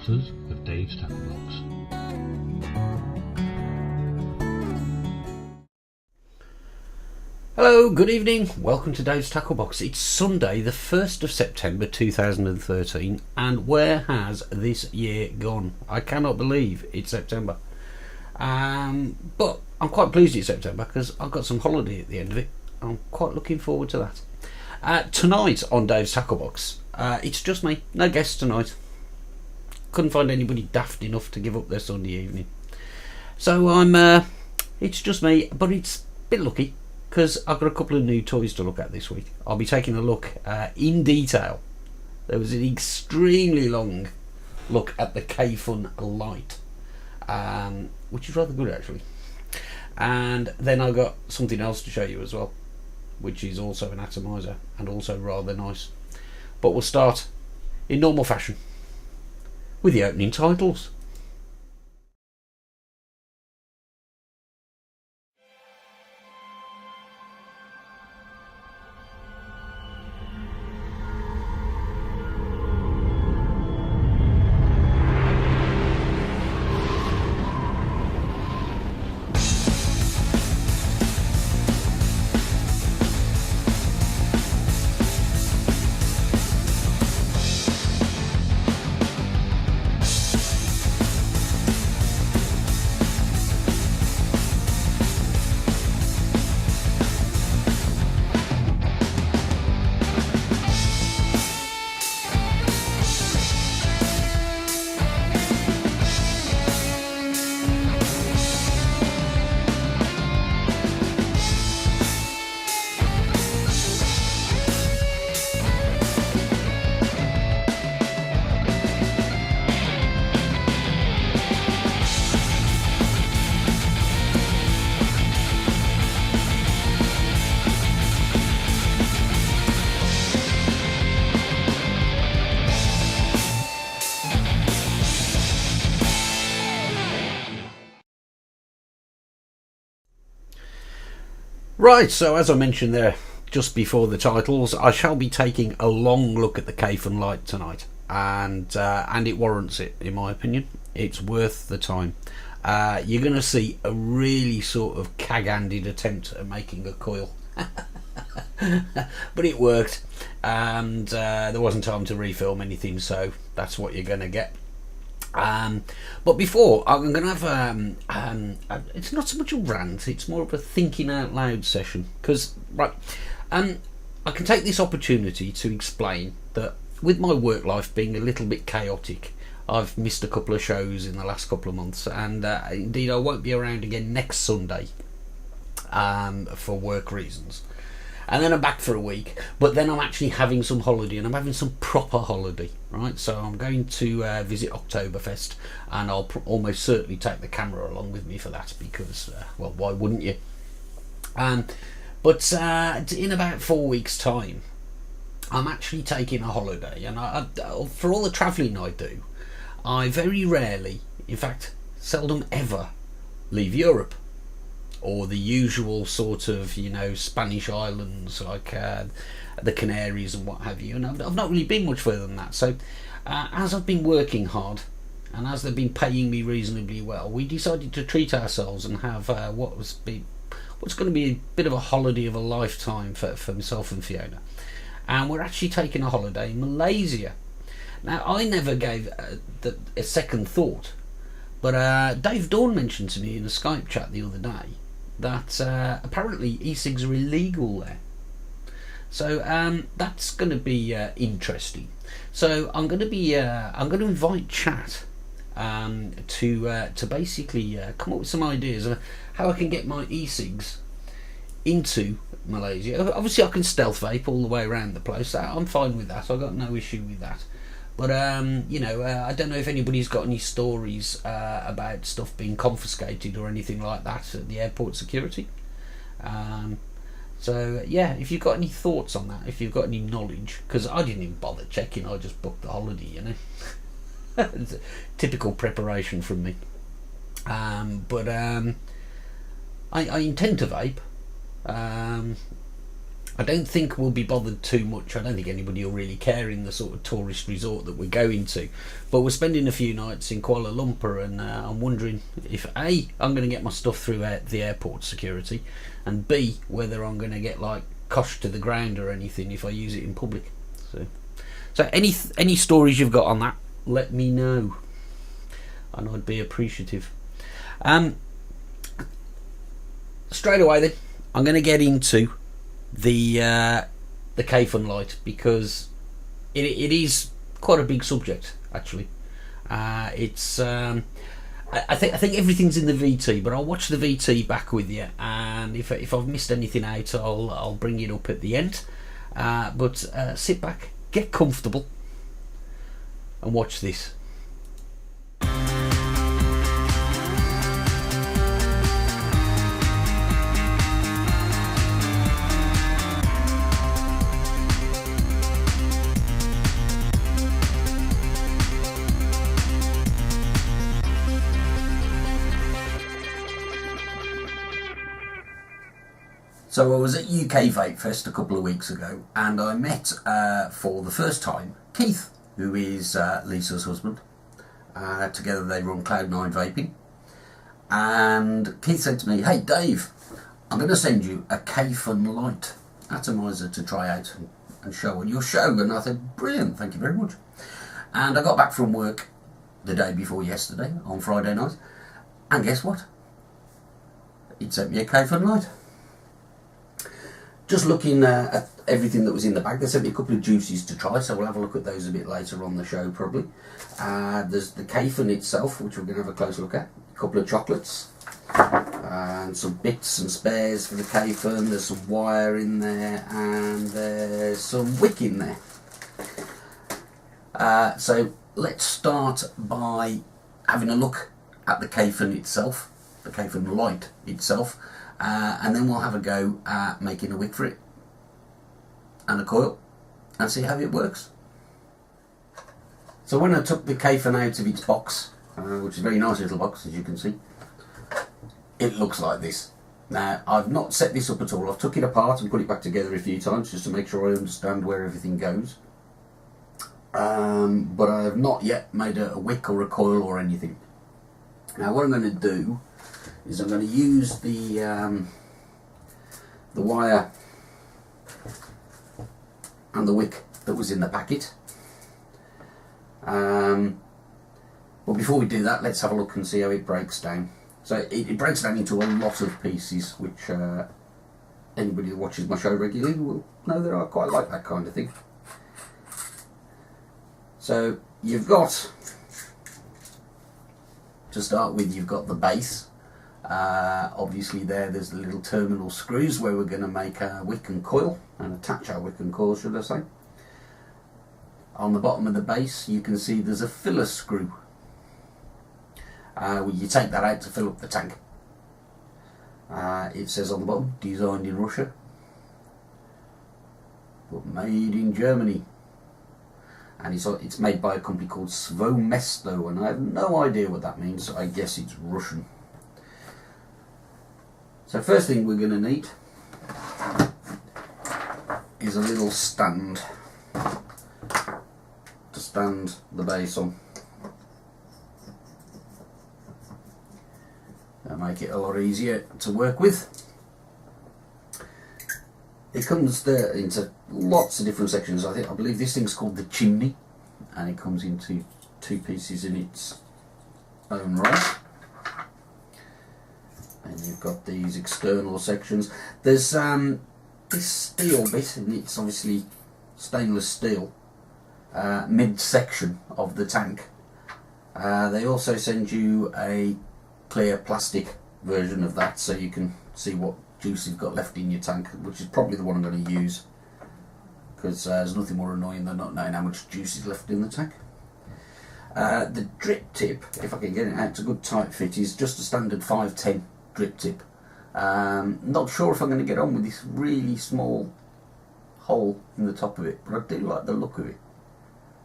supporters of Dave's Tackle Box. Hello, good evening, welcome to Dave's Tackle Box. It's Sunday the 1st of September 2013 and where has this year gone? I cannot believe it's September. But I'm quite pleased it's September because I've got some holiday at the end of it. I'm quite looking forward to that. Tonight on Dave's Tackle Box, it's just me, no guests tonight. Couldn't find anybody daft enough to give up their Sunday evening. So it's just me, but it's a bit lucky because I've got a couple of new toys to look at this week. I'll be taking a look in detail. There was an extremely long look at the Kayfun Lite, which is rather good actually. And then I've got something else to show you as well, which is also an atomiser and also rather nice. But we'll start in normal fashion with the opening titles. Right, so as I mentioned there just before the titles, I shall be taking a long look at the Kayfun Lite tonight, and it warrants it in my opinion. It's worth the time. You're going to see a really sort of cag-handed attempt at making a coil, but it worked, and there wasn't time to refilm anything, so that's what you're going to get. But before, I'm going to have it's not so much a rant, it's more of a thinking out loud session, because I can take this opportunity to explain that with my work life being a little bit chaotic, I've missed a couple of shows in the last couple of months, and indeed I won't be around again next Sunday for work reasons. And then I'm back for a week, but then I'm actually having some holiday, and I'm having some proper holiday, right? So I'm going to visit Oktoberfest, and I'll almost certainly take the camera along with me for that because, well, why wouldn't you? But in about 4 weeks' time, I'm actually taking a holiday, and for all the travelling I do, I very rarely, in fact, seldom ever, leave Europe, or the usual sort of, Spanish islands like the Canaries and what have you. And I've not really been much further than that. So as I've been working hard and as they've been paying me reasonably well, we decided to treat ourselves and have what's going to be a bit of a holiday of a lifetime for myself and Fiona. And we're actually taking a holiday in Malaysia. Now, I never gave a second thought, but Dave Dawn mentioned to me in a Skype chat the other day that apparently e-cigs are illegal there. So that's going to be interesting. So I'm going to invite chat to basically come up with some ideas of how I can get my e-cigs into Malaysia. Obviously, I can stealth vape all the way around the place. I'm fine with that. I've got no issue with that. But I don't know if anybody's got any stories about stuff being confiscated or anything like that at the airport security. So yeah, if you've got any thoughts on that, if you've got any knowledge, because I didn't even bother checking, I just booked the holiday, It's a typical preparation from me. But I intend to vape. I don't think we'll be bothered too much. I don't think anybody will really care in the sort of tourist resort that we're going to. But we're spending a few nights in Kuala Lumpur, and I'm wondering if A, I'm going to get my stuff through the airport security, and B, whether I'm going to get like coshed to the ground or anything if I use it in public. So any stories you've got on that, let me know, and I'd be appreciative. Straight away then, I'm going to get into the Kayfun Lite, because it is quite a big subject actually. It's I think everything's in the VT, but I'll watch the VT back with you, and if I've missed anything out, I'll bring it up at the end. But sit back, get comfortable, and watch this. So I was at UK Vape Fest a couple of weeks ago, and I met for the first time Keith, who is Lisa's husband. Together they run Cloud9 Vaping, and Keith said to me, "Hey Dave, I'm going to send you a Kayfun Lite atomiser to try out and show on your show." And I said, "Brilliant, thank you very much." And I got back from work the day before yesterday, on Friday night, and guess what? He'd sent me a Kayfun Lite. Just looking at everything that was in the bag, they sent me a couple of juices to try, so we'll have a look at those a bit later on the show probably. There's the Kayfun itself, which we're going to have a close look at. A couple of chocolates, and some bits and spares for the Kayfun. There's some wire in there, and there's some wick in there. So let's start by having a look at the Kayfun itself, the Kayfun Lite itself. And then we'll have a go at making a wick for it and a coil and see how it works. So when I took the Kayfun out of its box, which is a very nice little box as you can see, it looks like this. Now I've not set this up at all. I've took it apart and put it back together a few times just to make sure I understand where everything goes. But I have not yet made a wick or a coil or anything. Now what I'm going to do is I'm going to use the wire and the wick that was in the packet. But before we do that, let's have a look and see how it breaks down. So it breaks down into a lot of pieces, which anybody who watches my show regularly will know that I quite like that kind of thing. So you've got, to start with, you've got the base. Obviously there's the little terminal screws where we're going to make our wick and coil, and attach our wick and coil, should I say. On the bottom of the base you can see there's a filler screw. You take that out to fill up the tank. It says on the bottom, designed in Russia, but made in Germany. And it's made by a company called SvoeMesto, and I have no idea what that means, so I guess it's Russian. So first thing we're going to need is a little stand to stand the base on. That'll make it a lot easier to work with. It comes there into lots of different sections. I believe this thing's called the chimney, and it comes into two pieces in its own right. And you've got these external sections. There's this steel bit, and it's obviously stainless steel, mid-section of the tank. They also send you a clear plastic version of that, so you can see what juice you've got left in your tank, which is probably the one I'm going to use, because there's nothing more annoying than not knowing how much juice is left in the tank. The drip tip, if I can get it out, it's a good tight fit, is just a standard 510 drip tip. Not sure if I'm going to get on with this really small hole in the top of it, but I do like the look of it,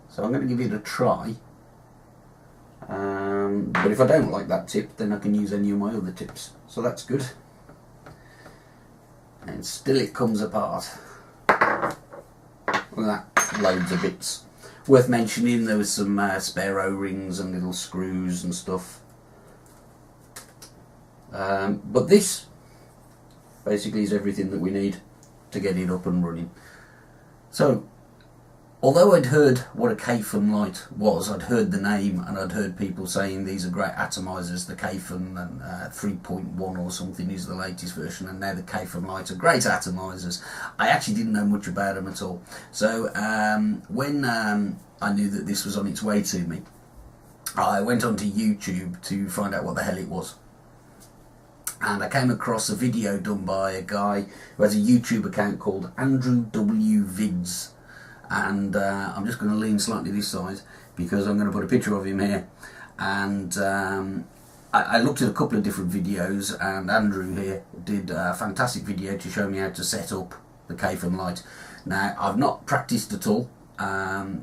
so I'm going to give it a try. But if I don't like that tip, then I can use any of my other tips, so that's good. And still it comes apart. Look at that, loads of bits. Worth mentioning, there was some spare O-rings and little screws and stuff. But this basically is everything that we need to get it up and running. So, although I'd heard what a Kayfun Lite was, I'd heard the name and I'd heard people saying these are great atomizers, the Kayfun and 3.1 or something is the latest version, and now the Kayfun Lite are great atomizers. I actually didn't know much about them at all. So when I knew that this was on its way to me, I went onto YouTube to find out what the hell it was. And I came across a video done by a guy who has a YouTube account called Andrew W. Vids. And I'm just going to lean slightly this side because I'm going to put a picture of him here. And I looked at a couple of different videos, and Andrew here did a fantastic video to show me how to set up the Kayfun Lite. Now, I've not practiced at all.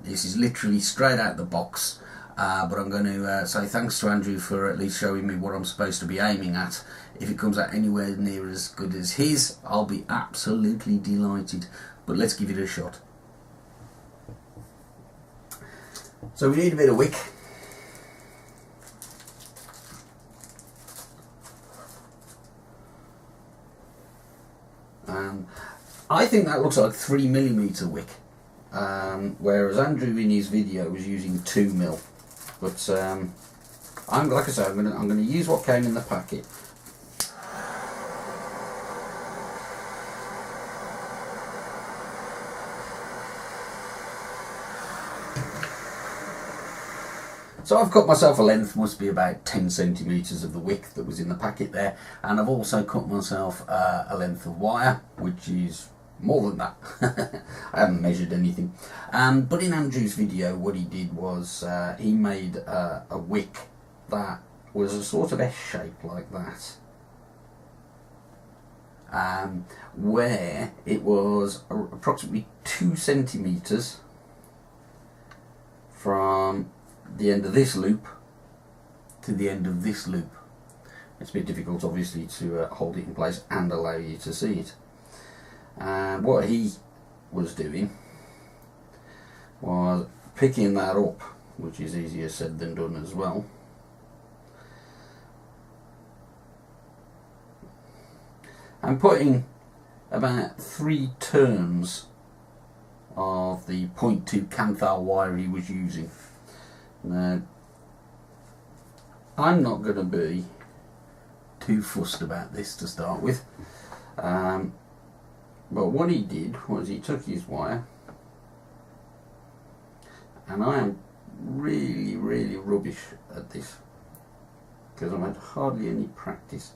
This is literally straight out the box. But I'm going to say thanks to Andrew for at least showing me what I'm supposed to be aiming at. If it comes out anywhere near as good as his, I'll be absolutely delighted. But let's give it a shot. So we need a bit of wick. I think that looks like 3mm wick, whereas Andrew in his video was using 2mm. But like I say, I'm going to use what came in the packet. So I've cut myself a length, must be about 10 centimetres of the wick that was in the packet there, and I've also cut myself a length of wire, which is more than that. I haven't measured anything. But in Andrew's video, what he did was he made a wick that was a sort of S shape like that, where it was approximately 2 centimetres from the end of this loop to the end of this loop. It's a bit difficult obviously to hold it in place and allow you to see it. What he was doing was picking that up, which is easier said than done as well, and putting about 3 turns of the 0.2 Canthal wire he was using. Now, I'm not going to be too fussed about this to start with, but what he did was he took his wire, and I am really rubbish at this because I've had hardly any practice,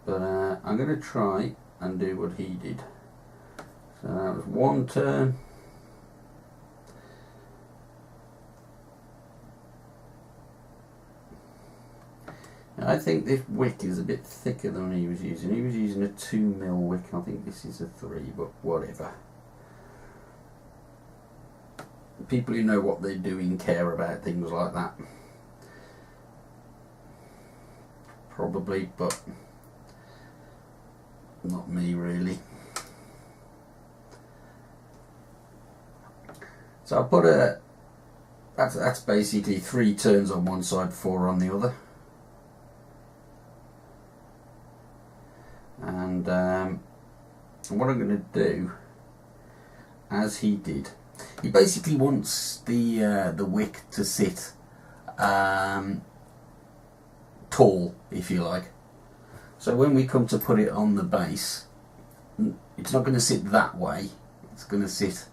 but I'm going to try and do what he did. So that was 1 turn, I think this wick is a bit thicker than he was using. He was using a 2mm wick. I think this is a 3, but whatever. People who know what they're doing care about things like that. Probably, but not me really. So I put a, that's basically 3 turns on one side, 4 on the other. And what I'm going to do, as he did, he basically wants the wick to sit tall, if you like. So when we come to put it on the base, it's not going to sit that way, it's going to sit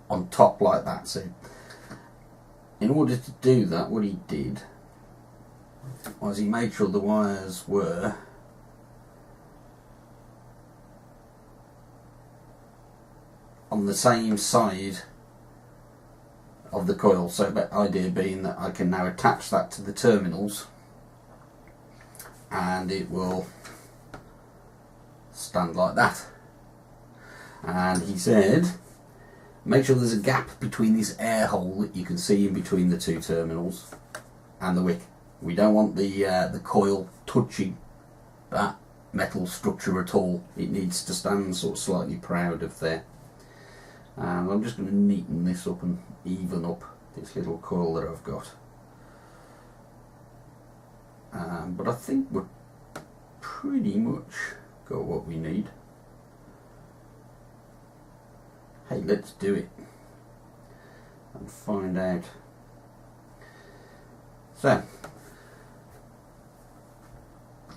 on top like that. So in order to do that, what he did was he made sure the wires were on the same side of the coil, so the idea being that I can now attach that to the terminals and it will stand like that. And he said make sure there's a gap between this air hole that you can see in between the 2 terminals and the wick. We don't want the coil touching that metal structure at all. It needs to stand sort of slightly proud of there. and I'm just going to neaten this up and even up this little coil that I've got. But I think we're pretty much got what we need. Hey, let's do it and find out. So,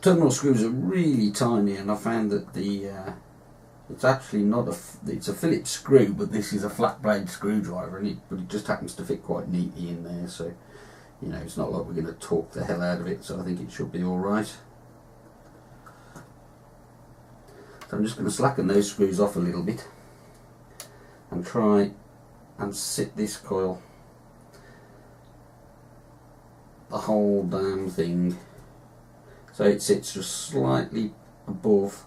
terminal screws are really tiny, and I found that the it's actually not it's a Phillips screw, but this is a flat blade screwdriver, but it just happens to fit quite neatly in there. So, you know, it's not like we're going to torque the hell out of it. So I think it should be all right. So I'm just going to slacken those screws off a little bit and try and sit this coil, the whole damn thing, so it sits just slightly above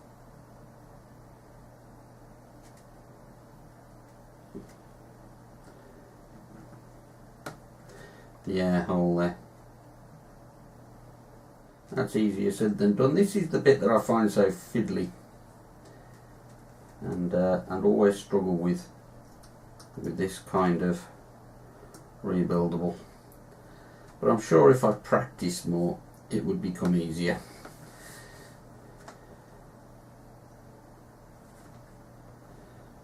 the air hole there. That's easier said than done. This is the bit that I find so fiddly and always struggle with this kind of rebuildable. But I'm sure if I practice more, it would become easier.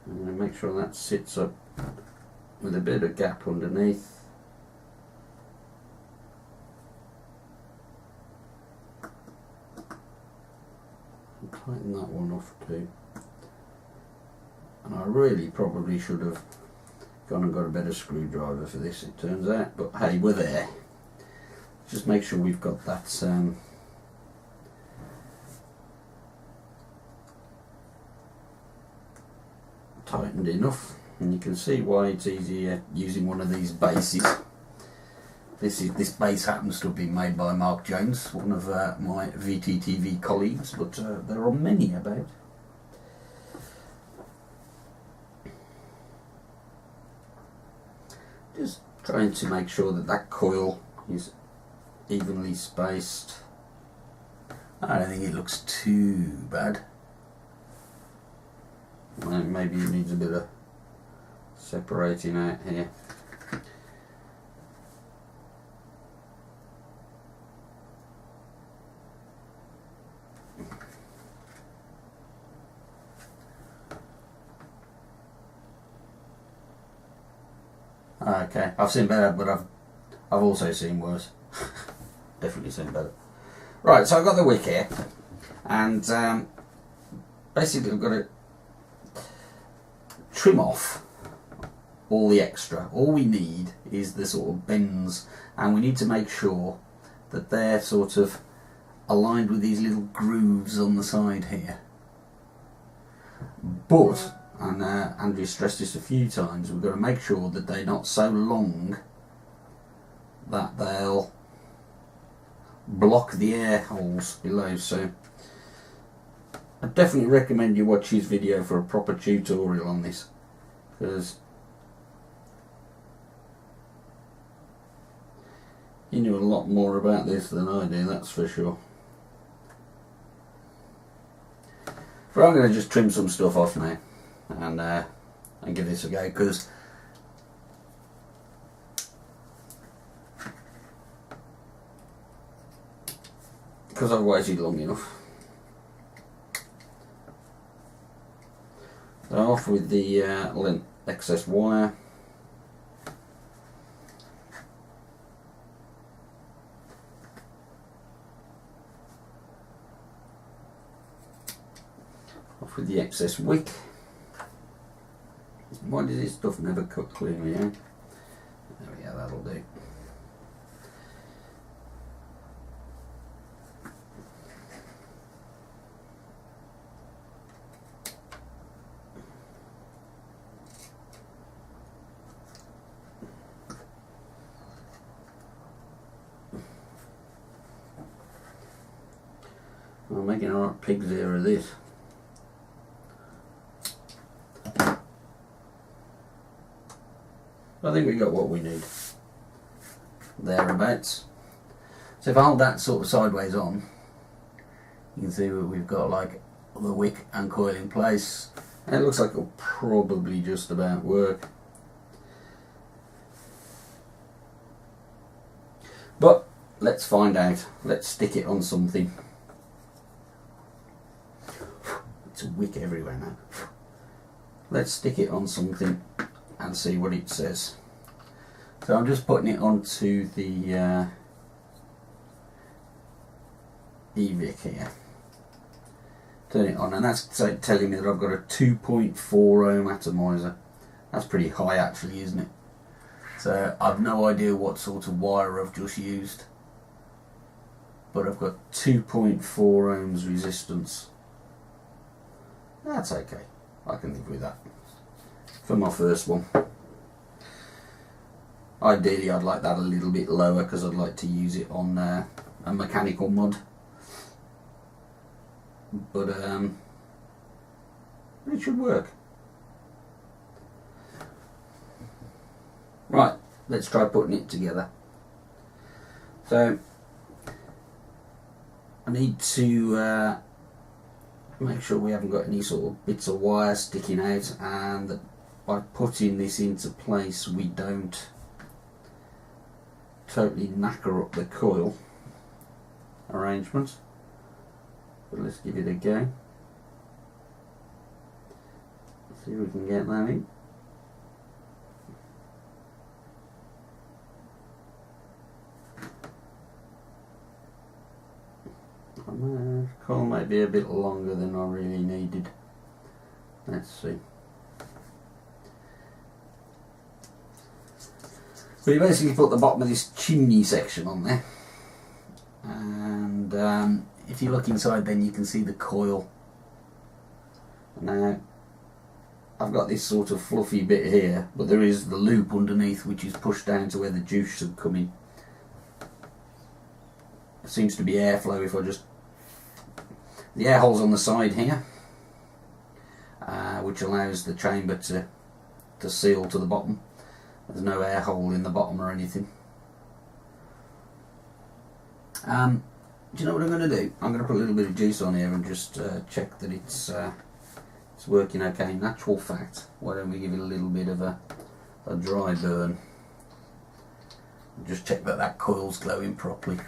I'm going to make sure that sits up with a bit of gap underneath. And tighten that one off too. And I really probably should have gone and got a better screwdriver for this, it turns out, but hey, we're there. Just make sure we've got that tightened enough, and you can see why it's easier using one of these bases. This base happens to have been made by Mark Jones, one of my VTTV colleagues, but there are many about. Just trying to make sure that that coil is evenly spaced. I don't think it looks too bad. Well, maybe it needs a bit of separating out here. Okay, I've seen better, but I've also seen worse. Definitely seen better. Right, so I've got the wick here, and basically I've got to trim off all the extra. All we need is the sort of bends, and we need to make sure that they're sort of aligned with these little grooves on the side here. But, and Andrew stressed this a few times, we've got to make sure that they're not so long that they'll block the air holes below. So I definitely recommend you watch his video for a proper tutorial on this, because he knew a lot more about this than I do, that's for sure. But I'm going to just trim some stuff off now and give this a go, because I've waited long enough. So off with the excess wire. Off with the excess wick. Why does this stuff never cut cleanly out? There we go, that'll do. I'm making a right pig's ear of this. I think we got what we need thereabouts. So if I hold that sort of sideways on, you can see that we've got like the wick and coil in place. It looks like it'll probably just about work. But let's find out. Let's stick it on something. It's a wick everywhere now. Let's stick it on something and see what it says. So I'm just putting it onto the e-Vic here. Turn it on, and that's telling me that I've got a 2.4 ohm atomiser. That's pretty high actually, isn't it? So I've no idea what sort of wire I've just used, but I've got 2.4 ohms resistance. That's okay, I can live with that for my first one. Ideally I'd like that a little bit lower because I'd like to use it on a mechanical mod. But it should work. Right, let's try putting it together. So I need to make sure we haven't got any sort of bits of wire sticking out, and that by putting this into place we don't totally knacker up the coil arrangement. But let's give it a go. See if we can get that in. The coil might be a bit longer than I really needed. Let's see. So you basically put the bottom of this chimney section on there, and if you look inside then you can see the coil. Now I've got this sort of fluffy bit here, but there is the loop underneath which is pushed down to where the juice should come in. There seems to be airflow if I just... The air hole's on the side here, which allows the chamber to seal to the bottom. There's no air hole in the bottom or anything. Do you know what I'm going to do? I'm going to put a little bit of juice on here and just check that it's working okay. In actual fact, why don't we give it a little bit of a dry burn and just check that that coil's glowing properly.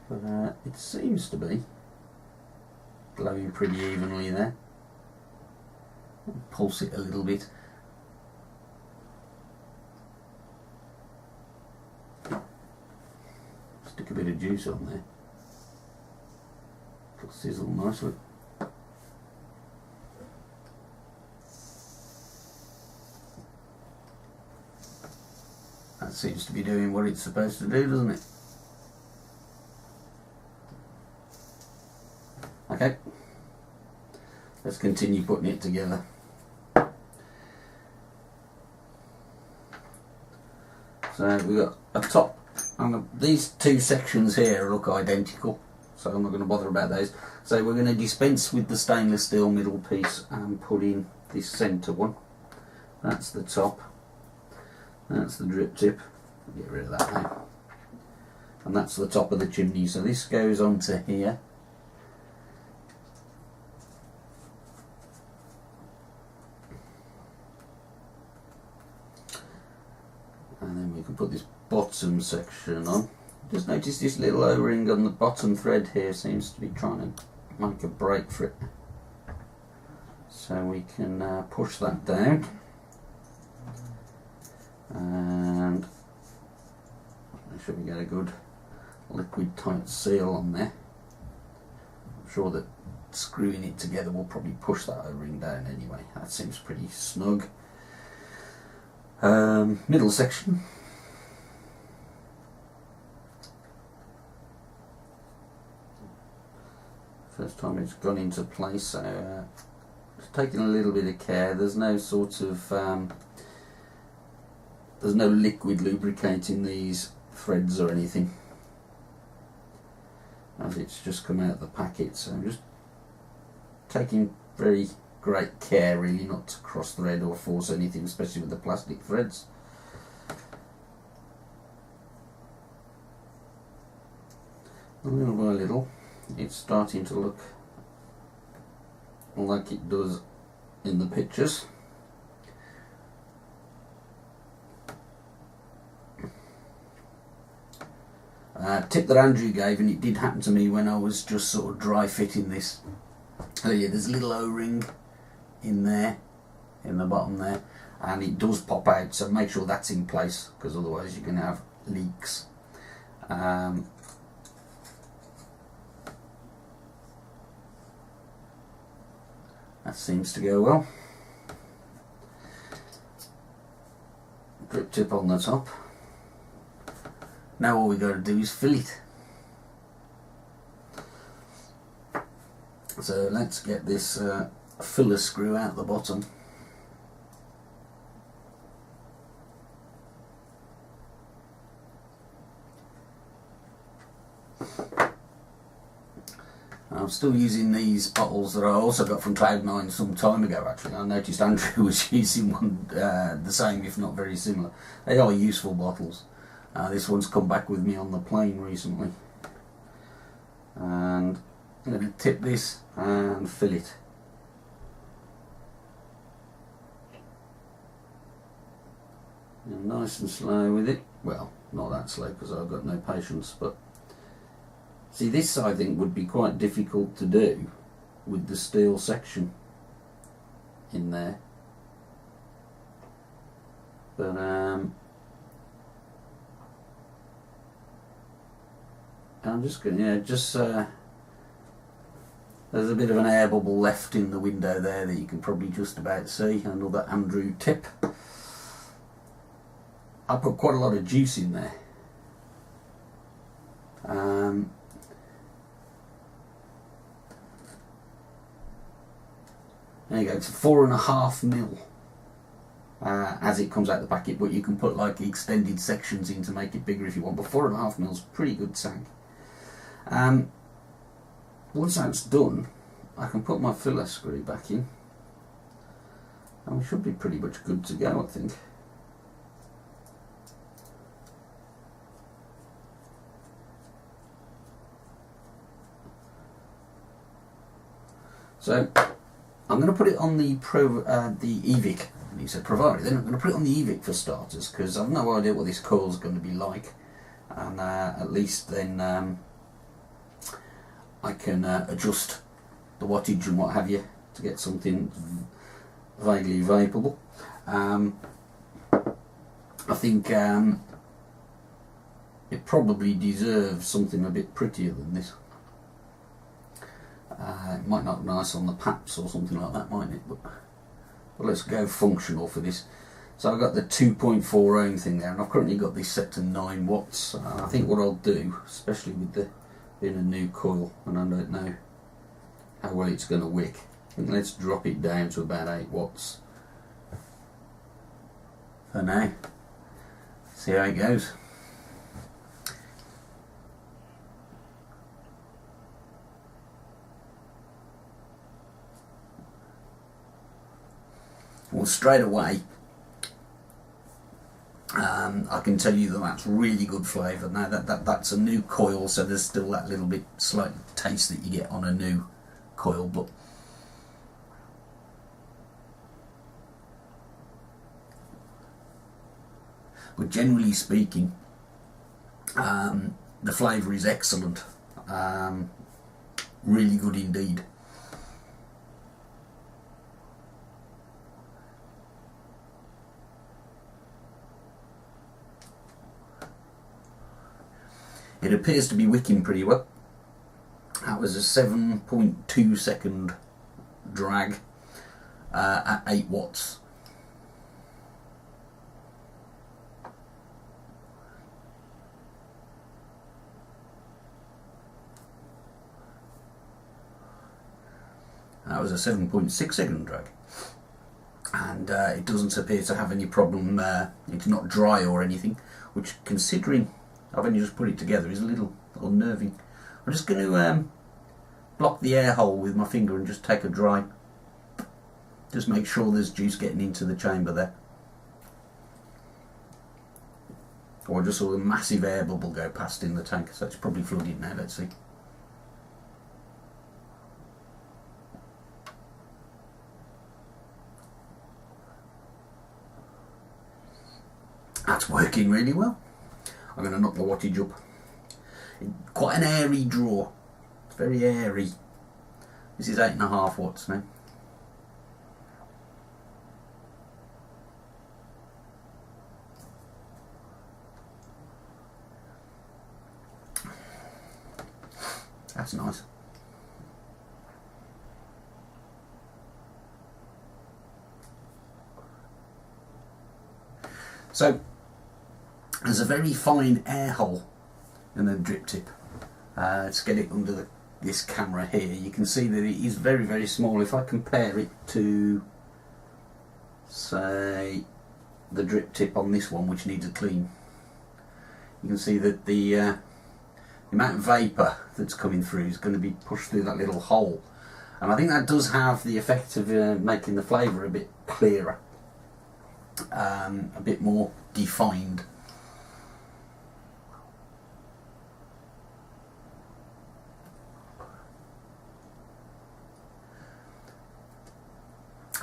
But it seems to be glowing pretty evenly there. Pulse it a little bit. Stick a bit of juice on there. It'll sizzle nicely. That seems to be doing what it's supposed to do, doesn't it? Okay, let's continue putting it together. So we've got a top. These two sections here look identical, so I'm not going to bother about those. So we're going to dispense with the stainless steel middle piece and put in this centre one. That's the top. That's the drip tip. Get rid of that now. And that's the top of the chimney. So this goes onto here. And then we can put this bottom section on. Just notice this little O-ring on the bottom thread here seems to be trying to make a break for it. So we can push that down and make sure we get a good liquid tight seal on there. I'm sure that screwing it together will probably push that O-ring down anyway. That seems pretty snug. Middle section. First time it's gone into place, so just taking a little bit of care. There's no sort of there's no liquid lubricating these threads or anything, as it's just come out of the packet. So I'm just taking very great care really not to cross thread or force anything, especially with the plastic threads. Little by little it's starting to look like it does in the pictures. Tip that Andrew gave, and it did happen to me when I was just sort of dry fitting this. Oh yeah, there's a little O-ring in there, in the bottom there, and it does pop out, so make sure that's in place, because otherwise you're going to have leaks. That seems to go well. Drip tip on the top. Now all we got to do is fill it. So let's get this filler screw out the bottom. I'm still using these bottles that I also got from Cloud9 some time ago. Actually, I noticed Andrew was using one the same, if not very similar. They are useful bottles. This one's come back with me on the plane recently, and I'm going to tip this and fill it. And nice and slow with it. Well, not that slow because I've got no patience, but see, this I think would be quite difficult to do with the steel section in there. But I'm just going to, there's a bit of an air bubble left in the window there that you can probably just about see. Another Andrew tip. I put quite a lot of juice in there. There you go, it's 4.5 mil as it comes out the packet, but you can put like extended sections in to make it bigger if you want, but 4.5 mil is pretty good tank. Once that's done, I can put my filler screw back in, and we should be pretty much good to go, I think. So I'm going to put it on the EVIC. He said provided. Then I'm going to put it on the EVIC for starters, because I've no idea what this coil is going to be like, and at least then I can adjust the wattage and what have you to get something vaguely vapeable. I think it probably deserves something a bit prettier than this. It might not look nice on the paps or something like that, mightn't it? But let's go functional for this. So I've got the 2.4 ohm thing there, and I've currently got this set to 9 watts. I think what I'll do, especially with the being a new coil, and I don't know how well it's going to wick, I think let's drop it down to about 8 watts for now. See how it goes. Well, straight away, I can tell you that that's really good flavour. Now that's a new coil, so there's still that little bit slight taste that you get on a new coil, but generally speaking, the flavour is excellent. Really good indeed. It appears to be wicking pretty well. That was a 7.2 second drag at 8 watts. That was a 7.6 second drag. And it doesn't appear to have any problem, it's not dry or anything, which, considering I've only just put it together, is a little unnerving. I'm just going to block the air hole with my finger and just take a dry. Just make sure there's juice getting into the chamber there. Or just saw a massive air bubble go past in the tank, so it's probably flooded now, let's see. That's working really well. I'm going to knock the wattage up. Quite an airy draw. It's very airy. This is 8.5 watts now. That's nice. So there's a very fine air hole in the drip tip. Let's get it under this camera here. You can see that it is very, very small. If I compare it to, say, the drip tip on this one, which needs a clean, you can see that the amount of vapour that's coming through is going to be pushed through that little hole, and I think that does have the effect of making the flavour a bit clearer, a bit more defined.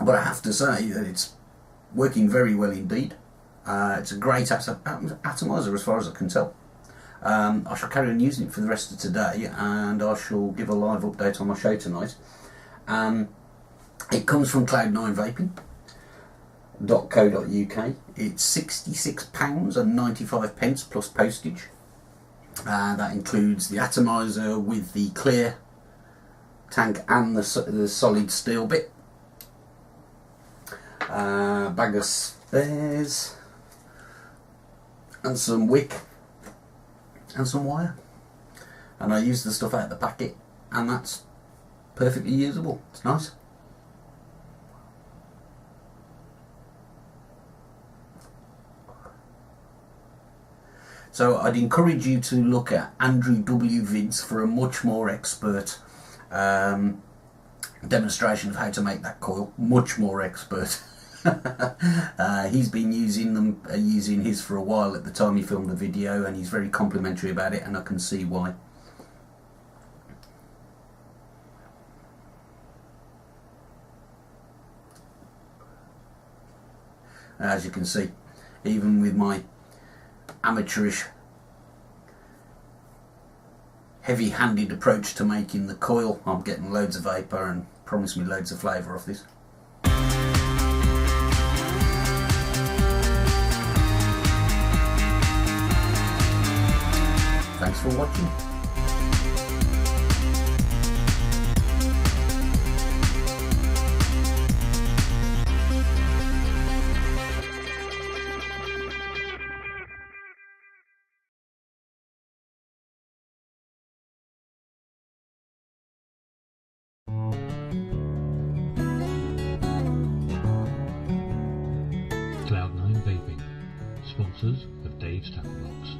But I have to say that it's working very well indeed. It's a great atomiser as far as I can tell. I shall carry on using it for the rest of today, and I shall give a live update on my show tonight. It comes from cloud9vaping.co.uk. It's £66.95 plus postage. That includes the atomiser with the clear tank and the solid steel bit. Bag of spares and some wick and some wire, and I use the stuff out of the packet, and that's perfectly usable. It's nice. So I'd encourage you to look at Andrew W. vids for a much more expert demonstration of how to make that coil. Much more expert. He's been using his for a while at the time he filmed the video, and he's very complimentary about it, and I can see why. As you can see, even with my amateurish heavy-handed approach to making the coil, I'm getting loads of vapour and promise me loads of flavour off this. Thanks for watching. Cloud9 Vaping, sponsors of Dave's Tackle Box.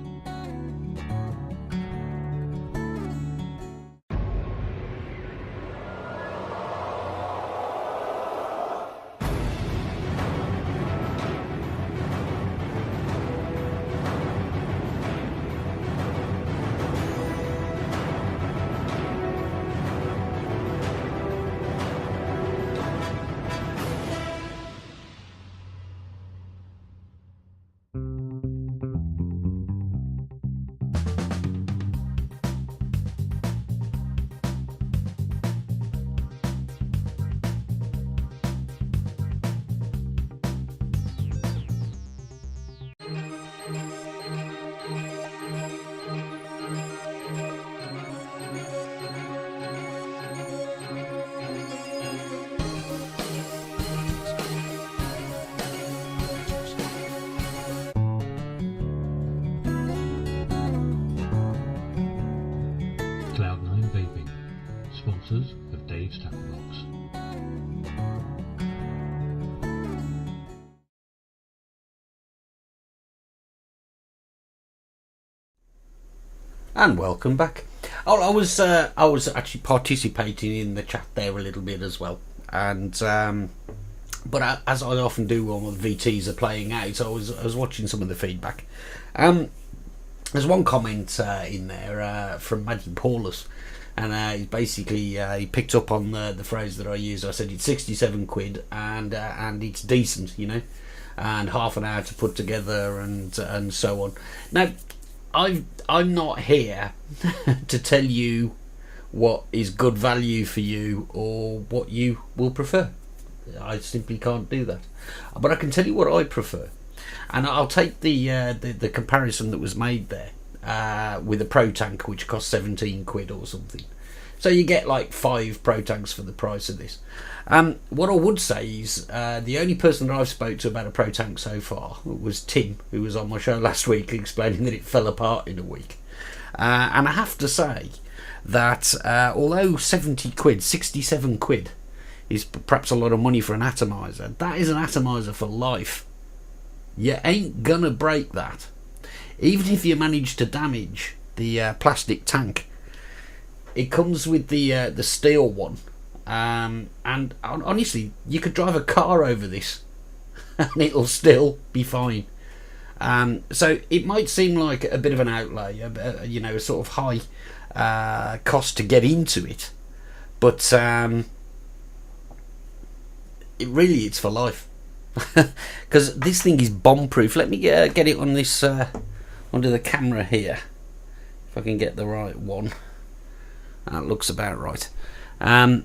Cloud9 Vaping, sponsors of Dave's Tackle Box. And welcome back. Oh, I was actually participating in the chat there a little bit as well, and but as I often do when the VTs are playing out, I was watching some of the feedback. There's one comment in there from Magic Paulus, and he basically he picked up on the phrase that I used. I said it's 67 quid and it's decent, you know. and half an hour to put together, and so on. Now, I'm not here to tell you what is good value for you or what you will prefer. I simply can't do that. But I can tell you what I prefer, and I'll take the comparison that was made there with a Pro Tank, which costs 17 quid or something. So you get like 5 Pro Tanks for the price of this. What I would say is the only person that I've spoke to about a Pro Tank so far was Tim, who was on my show last week explaining that it fell apart in a week. And I have to say that although 70 quid, 67 quid is perhaps a lot of money for an atomiser, that is an atomiser for life. You ain't gonna break that. Even if you manage to damage the plastic tank, it comes with the steel one, and honestly, you could drive a car over this and it'll still be fine. So it might seem like a bit of an outlay, a sort of high cost to get into it, but it's for life. Because this thing is bomb proof. Let me get it on this onto the camera here, if I can get the right one. That looks about right. Let's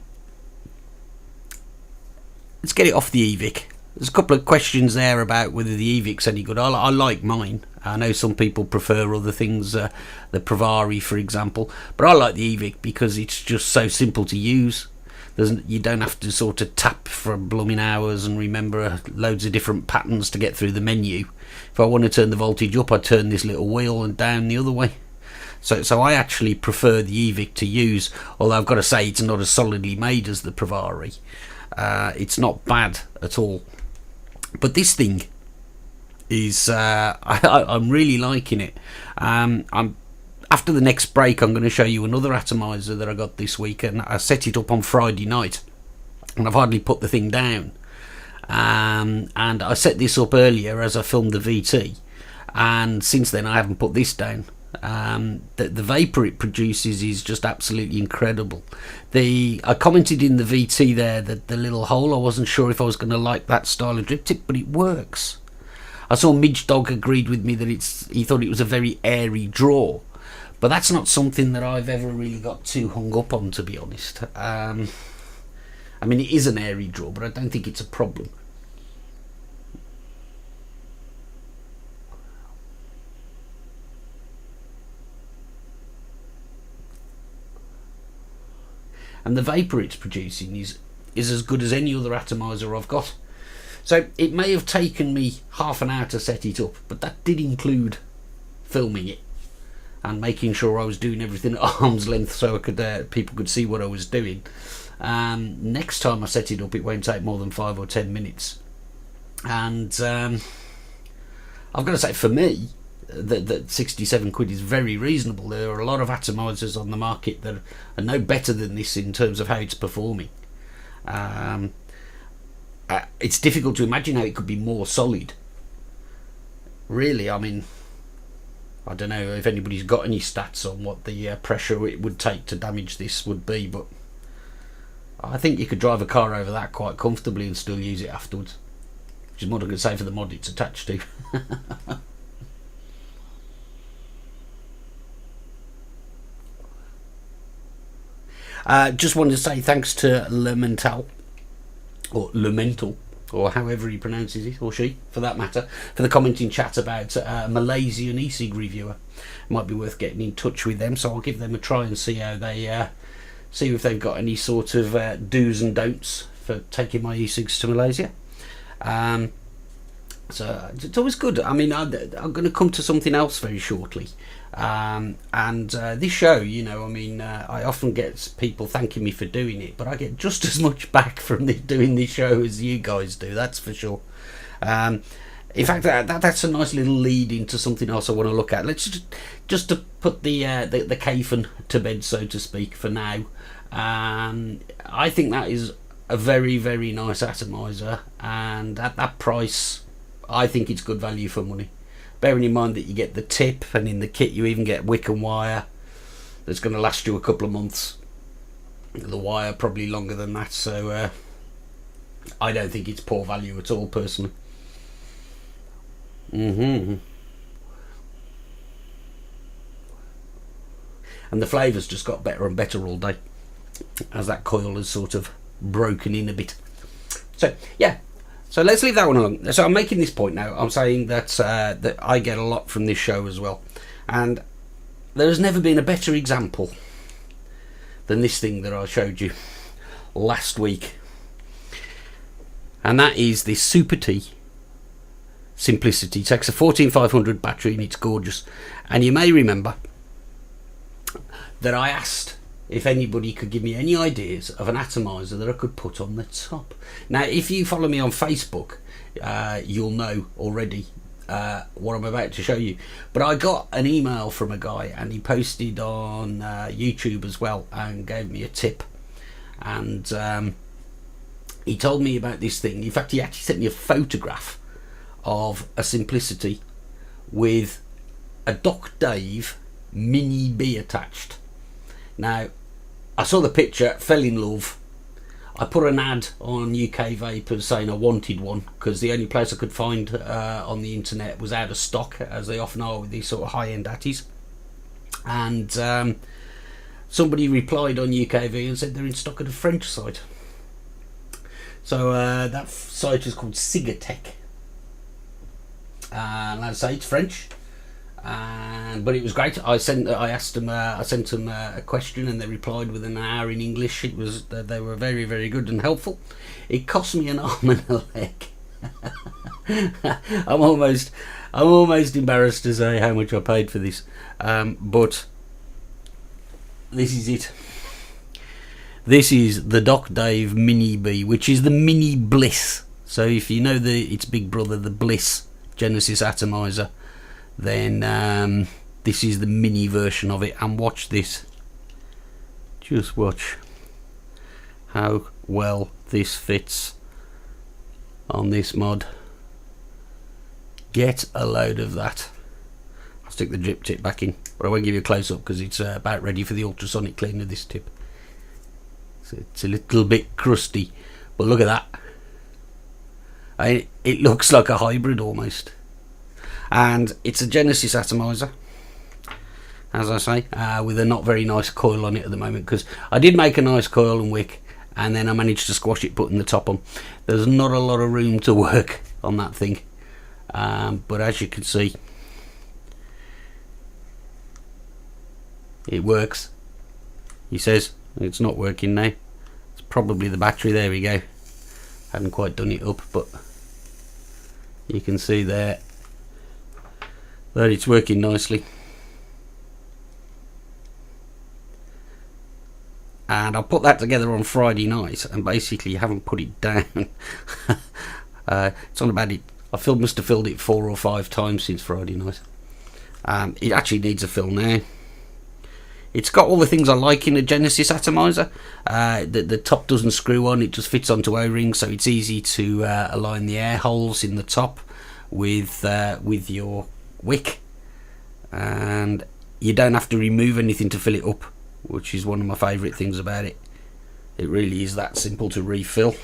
get it off the eVic. There's a couple of questions there about whether the eVic's any good. I like mine. I know some people prefer other things, the Provari for example, but I like the eVic because it's just so simple to use. You don't have to sort of tap for blooming hours and remember loads of different patterns to get through the menu. If I want to turn the voltage up, I turn this little wheel, and down the other way. So I actually prefer the eVic to use, although I've got to say it's not as solidly made as the Provari. It's not bad at all. But this thing is, I'm really liking it. After the next break, I'm going to show you another atomiser that I got this week, and I set it up on Friday night, and I've hardly put the thing down. And I set this up earlier as I filmed the VT, and since then I haven't put this down. The vapour it produces is just absolutely incredible. I commented in the VT there that the little hole, I wasn't sure if I was going to like that style of drip tip, but it works. I saw Midge Dog agreed with me that he thought it was a very airy draw, but that's not something that I've ever really got too hung up on, to be honest. I mean, it is an airy draw, but I don't think it's a problem. And the vapour it's producing is as good as any other atomiser I've got. So it may have taken me half an hour to set it up, but that did include filming it and making sure I was doing everything at arm's length so I could people could see what I was doing. Next time I set it up, it won't take more than 5 or 10 minutes. And I've got to say, for me, that 67 quid is very reasonable. There are a lot of atomisers on the market that are no better than this in terms of how it's performing. It's difficult to imagine how it could be more solid. Really, I mean, I don't know if anybody's got any stats on what the pressure it would take to damage this would be, but I think you could drive a car over that quite comfortably and still use it afterwards, which is more than I can say for the mod it's attached to. Just wanted to say thanks to Lemental, or however he pronounces it, or she, for that matter, for the commenting chat about a Malaysian e-cig reviewer. Might be worth getting in touch with them, so I'll give them a try and see how they see if they've got any sort of do's and don'ts for taking my e-cigs to Malaysia. So it's always good. I mean, I'm going to come to something else very shortly. This show, you know, I mean, I often get people thanking me for doing it, but I get just as much back from doing this show as you guys do, that's for sure. In fact, that's a nice little lead into something else I want to look at. Let's just to put the Kayfun to bed, so to speak, for now. I think that is a very, very nice atomiser, and at that price, I think it's good value for money. Bearing in mind that you get the tip, and in the kit you even get wick and wire that's going to last you a couple of months. The wire probably longer than that, so I don't think it's poor value at all, personally. And the flavour's just got better and better all day as that coil has sort of broken in a bit. So yeah, so let's leave that one alone. So I'm making this point now. I'm saying that that I get a lot from this show as well, and there's never been a better example than this thing that I showed you last week, and that is this Super T Simplicity. It takes a 14500 battery and it's gorgeous. And you may remember that I asked if anybody could give me any ideas of an atomiser that I could put on the top. Now, if you follow me on Facebook, you'll know already what I'm about to show you. But I got an email from a guy, and he posted on YouTube as well and gave me a tip. And he told me about this thing. In fact, he actually sent me a photograph of a Simplicity with a Doc Dave Mini-B attached. Now, I saw the picture, fell in love. I put an ad on UK Vapors saying I wanted one, because the only place I could find on the internet was out of stock, as they often are with these sort of high-end atties. And somebody replied on UKV and said they're in stock at a French site. So that site is called Cigatech. And as I say, it's French. But it was great. I sent them a question, and they replied within an hour in English. They were very, very good and helpful. It cost me an arm and a leg. I'm almost embarrassed to say how much I paid for this, but this is it. This is the Doc Dave Mini-B, which is the Mini-Bliss. So if you know its big brother, the Bliss Genesis atomiser, then this is the mini version of it. And watch this. Just watch how well this fits on this mod. Get a load of that. I'll stick the drip tip back in, but I won't give you a close-up because it's about ready for the ultrasonic clean of this tip. So it's a little bit crusty, but look at that. It looks like a hybrid almost. And it's a Genesis atomiser, as I say, with a not very nice coil on it at the moment, because I did make a nice coil and wick, and then I managed to squash it putting the top on. There's not a lot of room to work on that thing, but as you can see, it works. He says it's not working now. It's probably the battery. There we go. Hadn't quite done it up, but you can see there that it's working nicely. And I put that together on Friday night, and basically you haven't put it down. It's on about it. Must have filled it 4 or 5 times since Friday night. It actually needs a fill now. It's got all the things I like in a Genesis atomiser. The top doesn't screw on, it just fits onto O-rings, so it's easy to align the air holes in the top with your wick, and you don't have to remove anything to fill it up, which is one of my favourite things about it. It really is that simple to refill.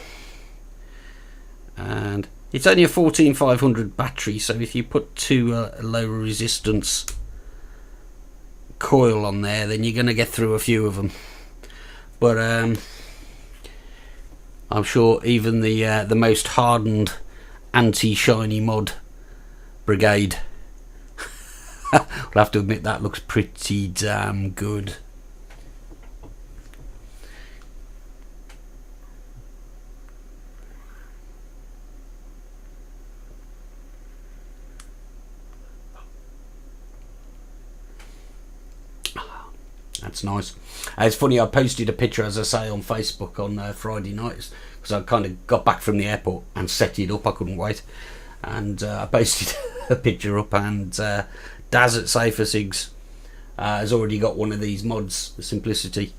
And it's only a 14500 battery, so if you put 2 lower resistance coil on there, then you're going to get through a few of them. But I'm sure even the most hardened anti-shiny mod brigade will have to admit that looks pretty damn good. That's nice. It's funny, I posted a picture, as I say, on Facebook on Friday night, because I kind of got back from the airport and set it up. I couldn't wait, and I posted a picture up, and Daz at e-cigs has already got one of these mods, the Simplicity,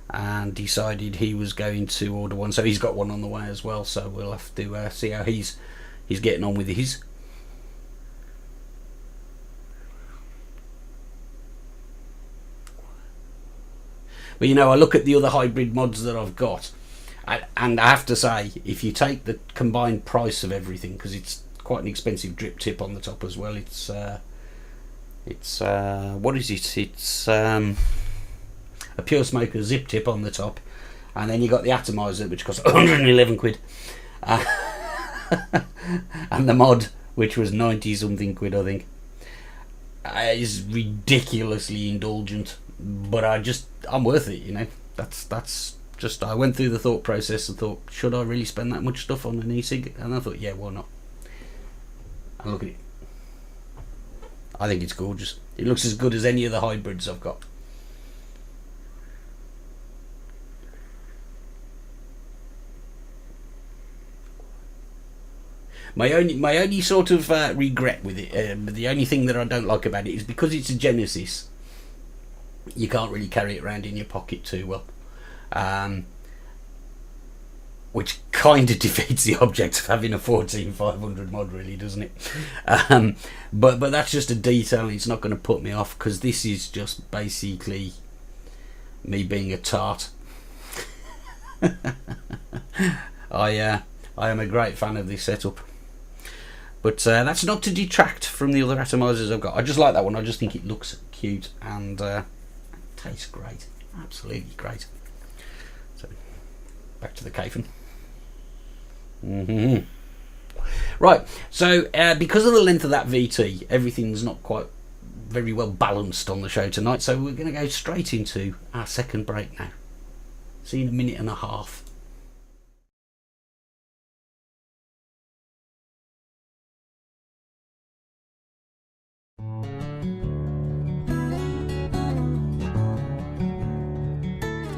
and decided he was going to order one, so he's got one on the way as well, so we'll have to see how he's getting on with his. But you know, I look at the other hybrid mods that I've got, and I have to say, if you take the combined price of everything, because it's quite an expensive drip tip on the top as well. It's what is it? It's a Pure Smoker zip tip on the top, and then you got the atomiser, which costs 111 quid, and the mod, which was 90 something quid, I think. Is ridiculously indulgent, but I'm worth it, you know. That's just, I went through the thought process and thought, should I really spend that much stuff on an e-cig? And I thought, yeah, why not? And look at it. I think it's gorgeous. It looks as good as any of the hybrids I've got. My only sort of regret with it, the only thing that I don't like about it is because it's a Genesis, you can't really carry it around in your pocket too well, which kind of defeats the object of having a 14500 mod, really, doesn't it? But that's just a detail. It's not going to put me off, because this is just basically me being a tart. I am a great fan of this setup. But that's not to detract from the other atomizers I've got. I just like that one. I just think it looks cute and tastes great. Absolutely great. So, back to the Kayfun. Right, so because of the length of that VT, everything's not quite very well balanced on the show tonight. So we're going to go straight into our second break now. See you in a minute and a half.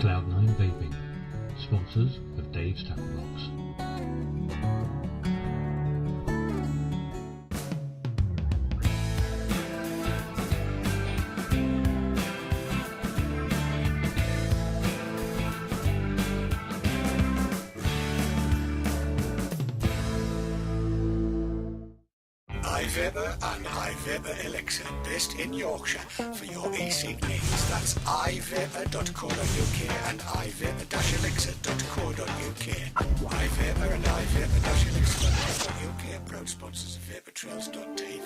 Cloud9 Vaping, sponsors of Dave's Tackle Box. iVapour and iVapour Elixir, based in Yorkshire, for your e-cig needs. That's iVapour.co.uk and iVapour-elixir.co.uk. iVapour and iVapour-elixir.co.uk, proud sponsors of VapourTrails.tv.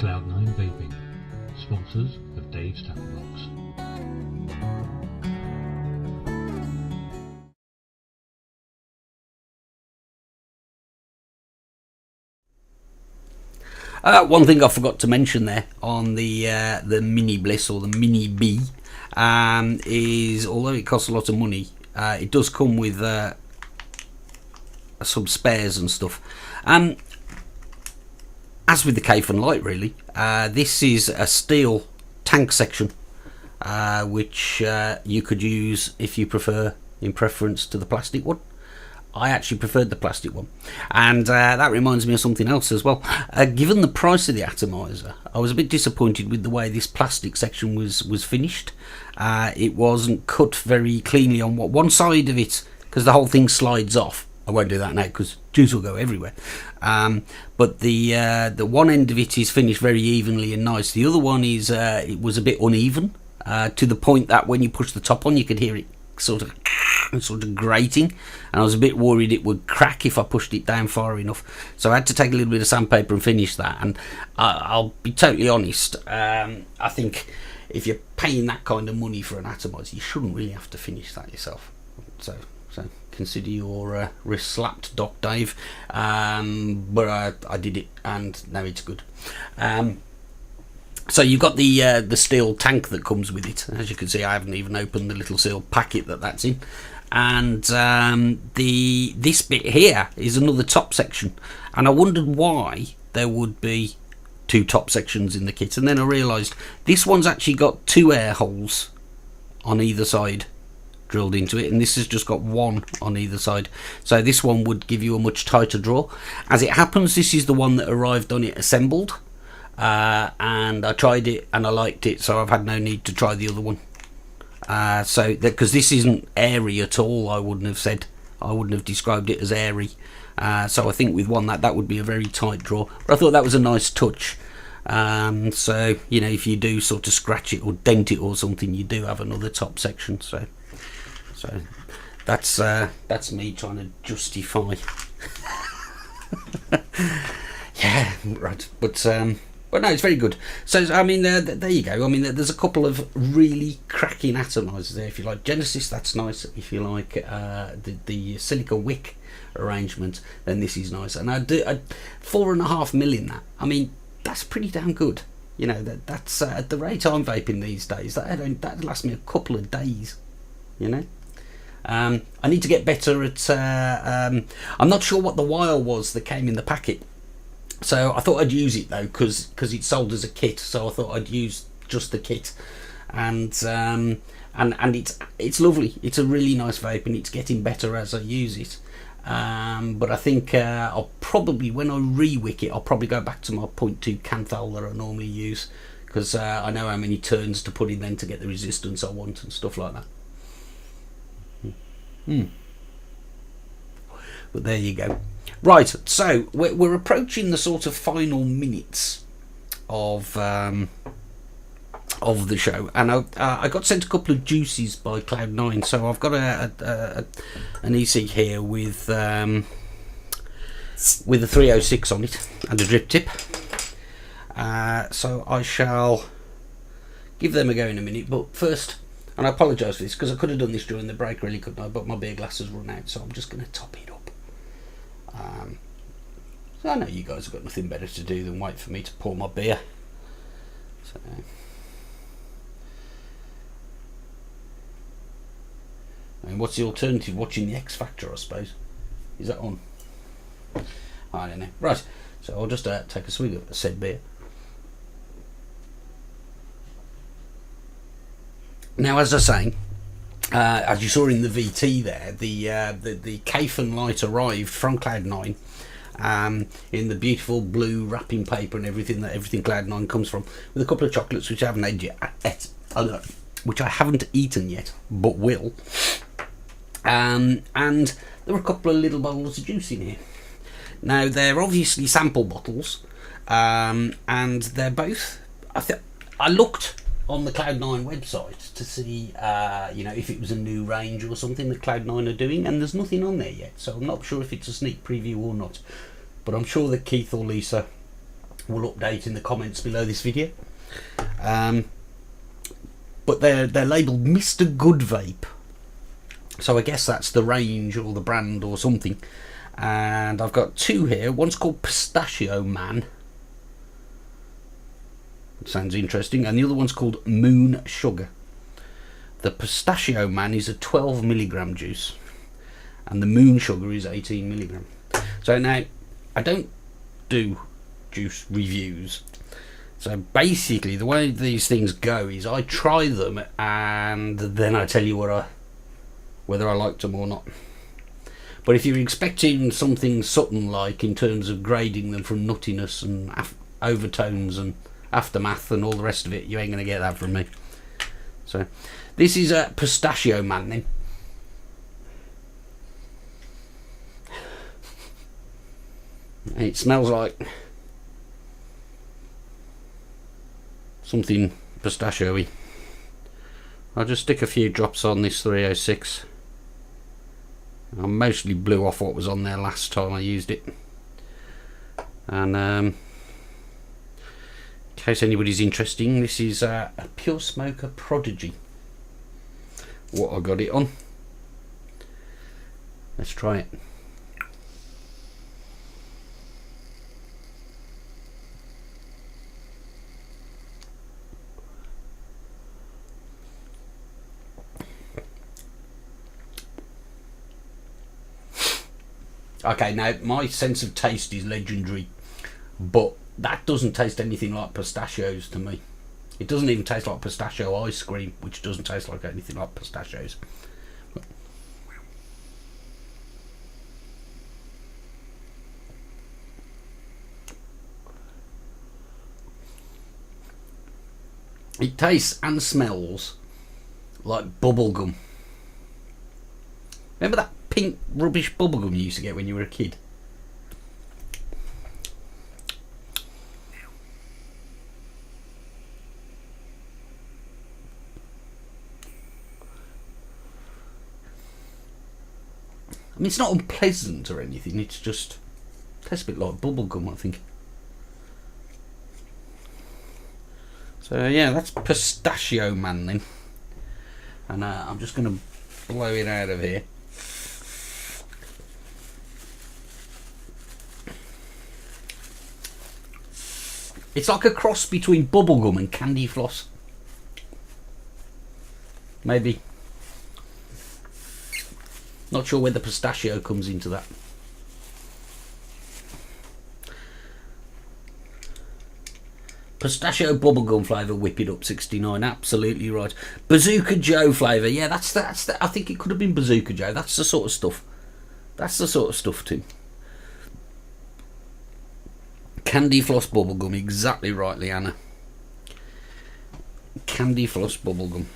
Cloud9 Vaping, sponsors of Dave's Tackle Box. One thing I forgot to mention there on the Mini-Bliss, or the Mini-B, is although it costs a lot of money, it does come with some spares and stuff. As with the Kayfun Lite, really, this is a steel tank section, which you could use if you prefer, in preference to the plastic one. I actually preferred the plastic one, and that reminds me of something else as well. Given the price of the atomizer, I was a bit disappointed with the way this plastic section was finished. It wasn't cut very cleanly on one side of it, because the whole thing slides off. I won't do that now because juice will go everywhere. But the one end of it is finished very evenly and nice. The other one is it was a bit uneven, to the point that when you push the top on, you could hear it sort of grating, and I was a bit worried it would crack if I pushed it down far enough. So I had to take a little bit of sandpaper and finish that. And I'll be totally honest, I think if you're paying that kind of money for an atomizer, you shouldn't really have to finish that yourself. So consider your wrist slapped, Doc Dave. But I did it, and now it's good. So you've got the steel tank that comes with it. As you can see, I haven't even opened the little sealed packet that's in. And this bit here is another top section. And I wondered why there would be two top sections in the kit. And then I realised this one's actually got two air holes on either side drilled into it, and this has just got one on either side. So this one would give you a much tighter draw. As it happens, this is the one that arrived on it assembled, and I tried it and I liked it, so I've had no need to try the other one. So because this isn't airy at all, I wouldn't have described it as airy. So I think with one that would be a very tight draw. But I thought that was a nice touch. So you know, if you do sort of scratch it or dent it or something, you do have another top section. So that's me trying to justify. Yeah, right. But no, it's very good. So I mean, there you go. I mean, there's a couple of really cracking atomizers there. If you like Genesis, that's nice. If you like the silica wick arrangement, then this is nice. And I 4.5 mil in that. I mean, that's pretty damn good. You know, that's at the rate I'm vaping these days, that lasts me a couple of days. You know. I need to get better at. I'm not sure what the wire was that came in the packet. So I thought I'd use it though, because it's sold as a kit. So I thought I'd use just the kit, and it's lovely. It's a really nice vape, and it's getting better as I use it. But I think I'll probably, when I re-wick it, I'll probably go back to my 0.2 Canthal that I normally use, because I know how many turns to put in then to get the resistance I want and stuff like that. But there you go. Right, so we're approaching the sort of final minutes of the show, and I got sent a couple of juices by Cloud9. So I've got an e-cig here with a 306 on it and a drip tip. So I shall give them a go in a minute, but first, and I apologise for this because I could have done this during the break, really, couldn't I? But my beer glass has run out, so I'm just going to top it up. So I know you guys have got nothing better to do than wait for me to pour my beer. So, I mean, what's the alternative? Watching the X Factor, I suppose. Is that on? I don't know. Right, so I'll just take a swig of said beer. Now, as I was saying, as you saw in the VT there, the Kayfun Lite arrived from Cloud9 in the beautiful blue wrapping paper and everything that everything Cloud9 comes from, with a couple of chocolates which I haven't which I haven't eaten yet, but will. And there were a couple of little bottles of juice in here. Now they're obviously sample bottles, and they're both. I looked on the Cloud9 website to see, you know, if it was a new range or something that Cloud9 are doing, and there's nothing on there yet, so I'm not sure if it's a sneak preview or not. But I'm sure that Keith or Lisa will update in the comments below this video. But they're labelled Mr Good Vape, so I guess that's the range or the brand or something. And I've got two here. One's called Pistachio Man. Sounds interesting. And the other one's called Moon Sugar. The Pistachio Man is a 12 milligram juice, and the Moon Sugar is 18 milligram. So now, I don't do juice reviews. So basically, the way these things go is I try them, and then I tell you whether I liked them or not. But if you're expecting something Sutton-like in terms of grading them from nuttiness and overtones and aftermath and all the rest of it, you ain't going to get that from me. So this is a Pistachio Man then. It smells like something pistachio-y. I'll just stick a few drops on this 306. I mostly blew off what was on there last time I used it. And in case anybody's interested, this is a Pure Smoker Prodigy. What I got it on. Let's try it. Okay, now my sense of taste is legendary, but that doesn't taste anything like pistachios to me. It doesn't even taste like pistachio ice cream, which doesn't taste like anything like pistachios. It tastes and smells like bubblegum. Remember that pink rubbish bubblegum you used to get when you were a kid? I mean, it's not unpleasant or anything, it's just it tastes a bit like bubblegum, I think. So yeah, that's Pistachio Man then. And I'm just going to blow it out of here. It's like a cross between bubblegum and candy floss. Maybe. Not sure where the pistachio comes into that. Pistachio bubblegum flavour, whip it up 69, absolutely right. Bazooka Joe flavour, yeah, that's I think it could have been Bazooka Joe. That's the sort of stuff. That's the sort of stuff too. Candy floss bubblegum, exactly right, Leanna. Candy floss bubblegum.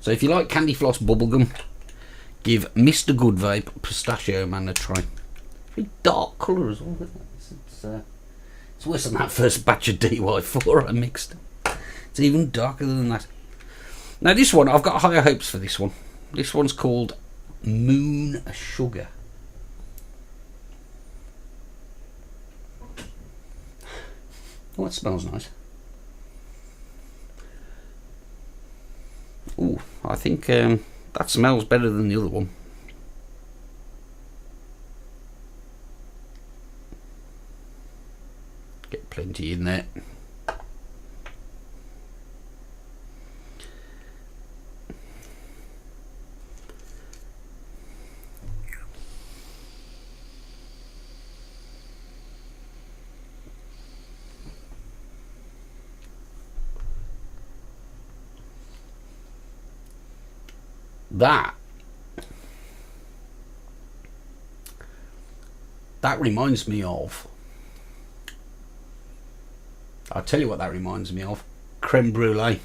So if you like candy floss bubblegum, give Mr Good Vape Pistachio Man a try. Very dark colour as well, isn't it? It's worse than that first batch of DY4 I mixed. It's even darker than that. Now this one, I've got higher hopes for this one. This one's called Moon Sugar. Oh, it smells nice. Ooh, I think that smells better than the other one. Get plenty in there. That reminds me of, I'll tell you what that reminds me of, creme brulee.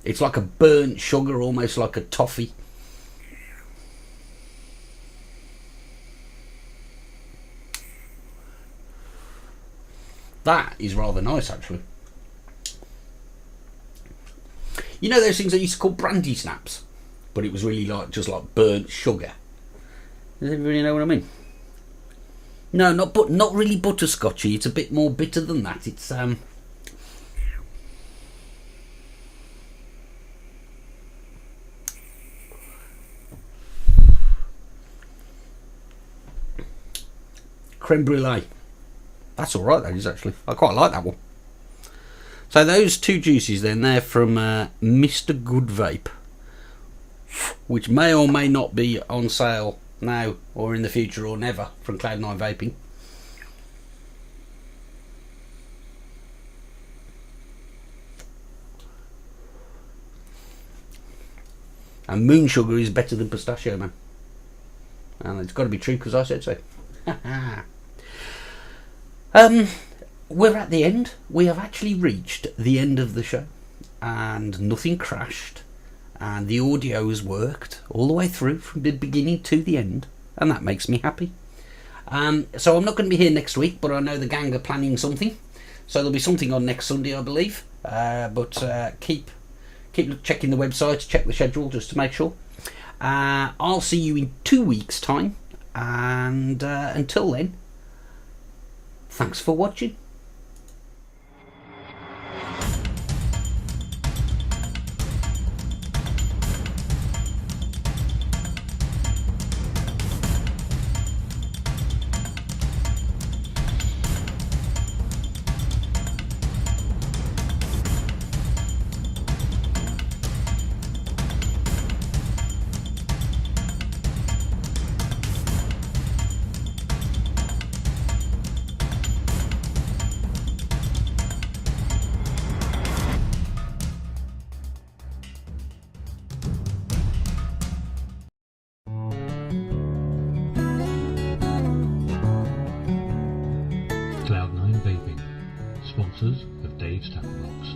It's like a burnt sugar, almost like a toffee. That is rather nice, actually. You know those things that used to call brandy snaps, but it was really like just like burnt sugar. Does everybody know what I mean? No, not really butterscotchy. It's a bit more bitter than that. It's creme brulee. That's all right, that is, actually. I quite like that one. So those two juices then, they're from Mr Good Vape, which may or may not be on sale now or in the future or never from Cloud9 Vaping. And Moon Sugar is better than Pistachio Man. And it's got to be true because I said so. We're at the end. We have actually reached the end of the show, and nothing crashed, and the audio has worked all the way through from the beginning to the end, and that makes me happy. So I'm not going to be here next week, but I know the gang are planning something, so there'll be something on next Sunday, I believe. But keep checking the website, check the schedule just to make sure. I'll see you in 2 weeks' time, and until then, thanks for watching. sponsors of Dave's Tackle Box.